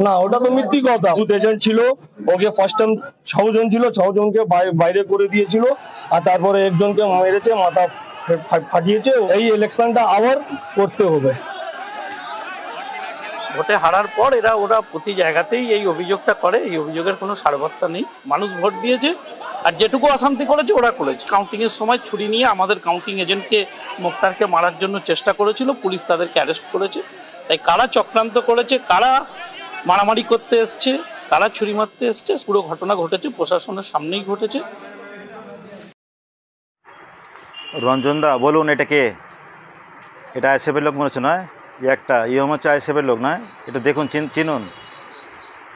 না, ওটা তো মিথ্যি কথা। বুথ এজেন্ট ছিল, ওকে ফার্স্ট টাইম 6 জন ছিল, 6 জনকে বাইরে করে দিয়েছিল, আর তারপরে একজনকে মেরেছে, মাথা ফাটিয়েছে। এই ইলেকশনটা আবার করতে হবে। ভোটে হারার পর ওরা প্রতি জায়গাতেই এই অভিযোগটা করে। এই অভিযোগের কোনো সারবত্তা নেই। মানুষ ভোট দিয়েছে, আর যেটুকু অশান্তি করেছে ওরা করেছে। কাউন্টিং এর সময় ছুরি নিয়ে আমাদের কাউন্টিং এজেন্টকে, মুক্তারকে মারার জন্য চেষ্টা করেছিল, পুলিশ তাদেরকে অ্যারেস্ট করেছে। তাই কারা চক্রান্ত করেছে, কারা মারামারি করতে এসছে, কারা ছুরি মারতে এসছে, পুরো ঘটনা ঘটেছে প্রশাসনের সামনেই ঘটেছে। রঞ্জন দা বলুন, এটা কে? এটা আইএসএফের লোক মনে হচ্ছে নয়? একটা হচ্ছে আইএসএফের লোক নয়? এটা দেখুন, চিনুন,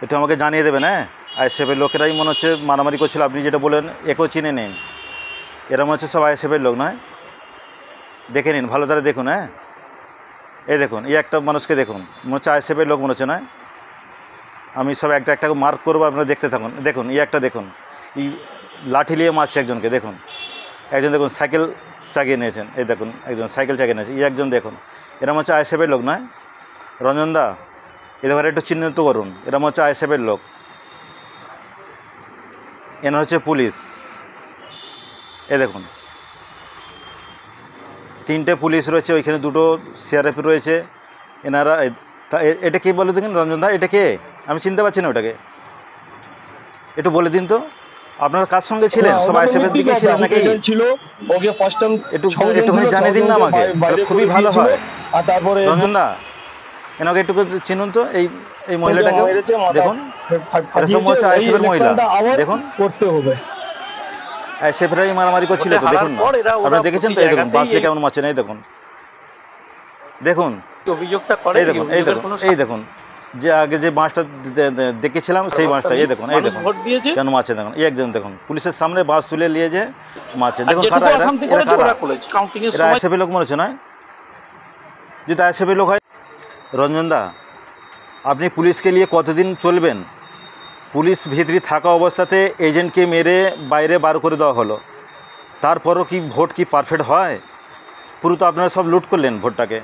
একটু আমাকে জানিয়ে দেবেন। হ্যাঁ, আইএসএফের লোকেরাই মনে হচ্ছে মারামারি করছিল। আপনি যেটা বলেন একেও চিনে নিন, এরা মনে হচ্ছে সব আইএসএফের লোক নয়? দেখে নিন, ভালো করে দেখুন। হ্যাঁ, এই দেখুন, একটা মানুষকে দেখুন, মনে হচ্ছে আইএসএফের লোক মনে হচ্ছে নয়? আমি সব একটা একটা মার্ক করবো, আপনারা দেখতে থাকুন। দেখুন, একটা দেখুন, এই লাঠি নিয়ে মারছে একজনকে। দেখুন, একজন দেখুন সাইকেল চাগিয়ে নিয়েছেন। এই দেখুন, একজন সাইকেল চাগিয়ে নিয়েছে। একজন দেখুন, এরম হচ্ছে আইএসএফের লোক নয়? রঞ্জন দা, এদের একটু চিহ্নিত করুন, এরম হচ্ছে আইএসএফের লোক। এনার হচ্ছে পুলিশ। এ দেখুন, 3টে পুলিশ রয়েছে, ওইখানে 2টো সিআরএফ রয়েছে। এনারা এটা কে বলে দেখুন রঞ্জন দা, এটা কে? আমি চিনতে পারছি না ওটাকে। একটু বলে দিন তো, আপনারা কার সঙ্গে ছিলেন? সব আইএসএফের দিকে ছিলেন নাকি? ছিল, ওকে ফার্স্ট টাইম একটুখানি জানিয়ে দিন না আমাকে, খুবই ভালো হয়। আর তারপরে রঞ্জন দা, এনাকে একটু চিনুন তো, এই মহিলাটাকে দেখুন, এটা সব হচ্ছে আইএসএফের মহিলা। দেখুন, করতে হবে। আইএসএফরাই মারামারি করছিল তো, দেখুন না আপনারা দেখেছেন তো? এই দেখুন বাসে কেমন মারছেন, এই দেখুন, দেখুন অভিযোগটা করে। এই দেখুন, এই দেখুন, যে আগে যে বাসটা দেখেছিলাম সেই বাসটা। এই দেখুন, ভোট দিয়েছে কেন মারছে দেখুন। এই একজন দেখুন, পুলিশের সামনে বাস তুলে নিয়ে যে মারছে। দেখুন, কাউন্টিং এর সময় আইএসএফের লোক মনে হচ্ছে নয়? যদি আইএসএফের লোক হয়, রঞ্জন দা, আপনি পুলিশকে নিয়ে কতদিন চলবেন? পুলিশ ভিতরে থাকা অবস্থাতে এজেন্টকে মেরে বাইরে বার করে দেওয়া হলো, তারপরও কি ভোট কি পারফেক্ট হয়? পুরো তো আপনারা সব লুট করলেন ভোটটাকে।